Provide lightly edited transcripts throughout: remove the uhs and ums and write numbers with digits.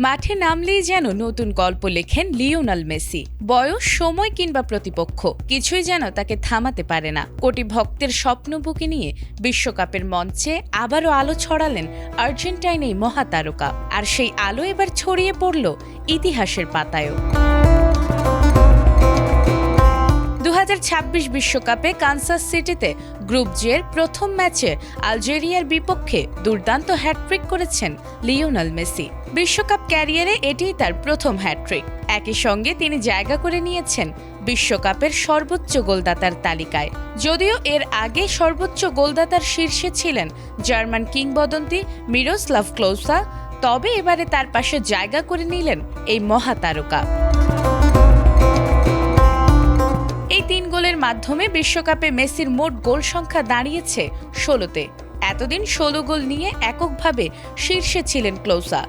মাঠে নামলেই যেন নতুন গল্প লেখেন লিওনেল মেসি। বয়স, সময় কিংবা প্রতিপক্ষ কিছুই যেন তাকে থামাতে পারে না। কোটি ভক্তের স্বপ্নবুকে নিয়ে বিশ্বকাপের মঞ্চে আবারও আলো ছড়ালেন আর্জেন্টাইন এই মহাতারকা। আর সেই আলো এবার ছড়িয়ে পড়ল ইতিহাসের পাতায়ও। 2026 বিশ্বকাপে কানসাস সিটিতে গ্রুপ জের প্রথম ম্যাচে আলজেরিয়ার বিপক্ষে দুর্দান্ত হ্যাটট্রিক করেছেন লিওনেল মেসি। বিশ্বকাপ ক্যারিয়ারে এটিই তার প্রথম হ্যাটট্রিক। একই সঙ্গে তিনি জায়গা করে নিয়েছেন বিশ্বকাপের সর্বোচ্চ গোলদাতার তালিকায়। যদিও এর আগে সর্বোচ্চ গোলদাতার শীর্ষে ছিলেন জার্মান কিংবদন্তি মিরোস্লাভ ক্লোসা, তবে এবারে তার পাশে জায়গা করে নিলেন এই মহাতারকা। এই 3 গোলের মাধ্যমে বিশ্বকাপে মেসির মোট গোল সংখ্যা দাঁড়িয়েছে 16-তে। এতদিন 16 গোল নিয়ে এককভাবে শীর্ষে ছিলেন ক্লোসা।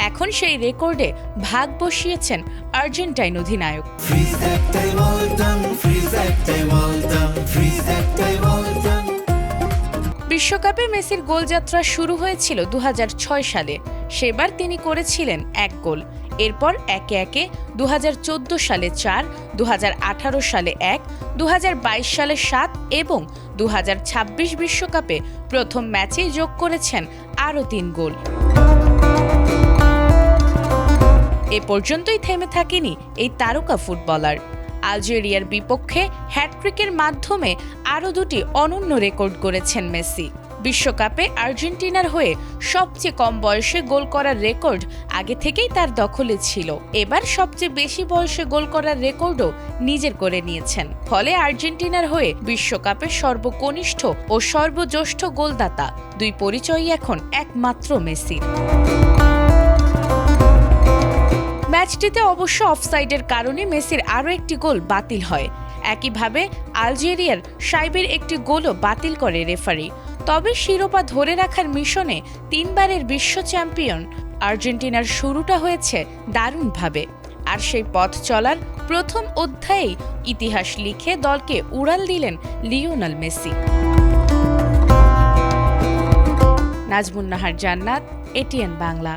এখন সেই রেকর্ডে ভাগ বসিয়েছেন আর্জেন্টাইন অধিনায়ক। বিশ্বকাপে মেসির গোলযাত্রা শুরু হয়েছিল 2006 সালে। সেবার তিনি করেছিলেন 1 গোল। এরপর একে একে 2014 সালে 4, 2018 সালে 1, 2022 সালে 7 এবং 2026 বিশ্বকাপে প্রথম ম্যাচেই যোগ করেছেন আরও 3 গোল। এ পর্যন্তই থেমে থাকেনি এই তারকা ফুটবলার। আলজেরিয়ার বিপক্ষে হ্যাটট্রিকের মাধ্যমে আরও 2টি অনন্য রেকর্ড করেছেন মেসি। বিশ্বকাপে আর্জেন্টিনার হয়ে সবচেয়ে কম বয়সে গোল করার রেকর্ড আগে থেকেই তার দখলে ছিল। এবার সবচেয়ে বেশি বয়সে গোল করার রেকর্ডও নিজের করে নিয়েছেন। ফলে আর্জেন্টিনার হয়ে বিশ্বকাপে সর্বকনিষ্ঠ ও সর্বজ্যেষ্ঠ গোলদাতা 2 পরিচয়ই এখন একমাত্র মেসির। ম্যাচটিতে অবশ্য অফসাইডের কারণে মেসির আরও একটি গোল বাতিল হয়। একইভাবে আলজেরিয়ার সাইবের একটি গোলও বাতিল করে রেফারি। তবে শিরোপা ধরে রাখার মিশনে 3 বারের বিশ্ব চ্যাম্পিয়ন আর্জেন্টিনার শুরুটা হয়েছে দারুণভাবে। আর সেই পথ চলার প্রথম অধ্যায়েই ইতিহাস লিখে দলকে উড়াল দিলেন লিওনেল মেসি। নাজমুন নাহার জান্নাত, এটিএন বাংলা।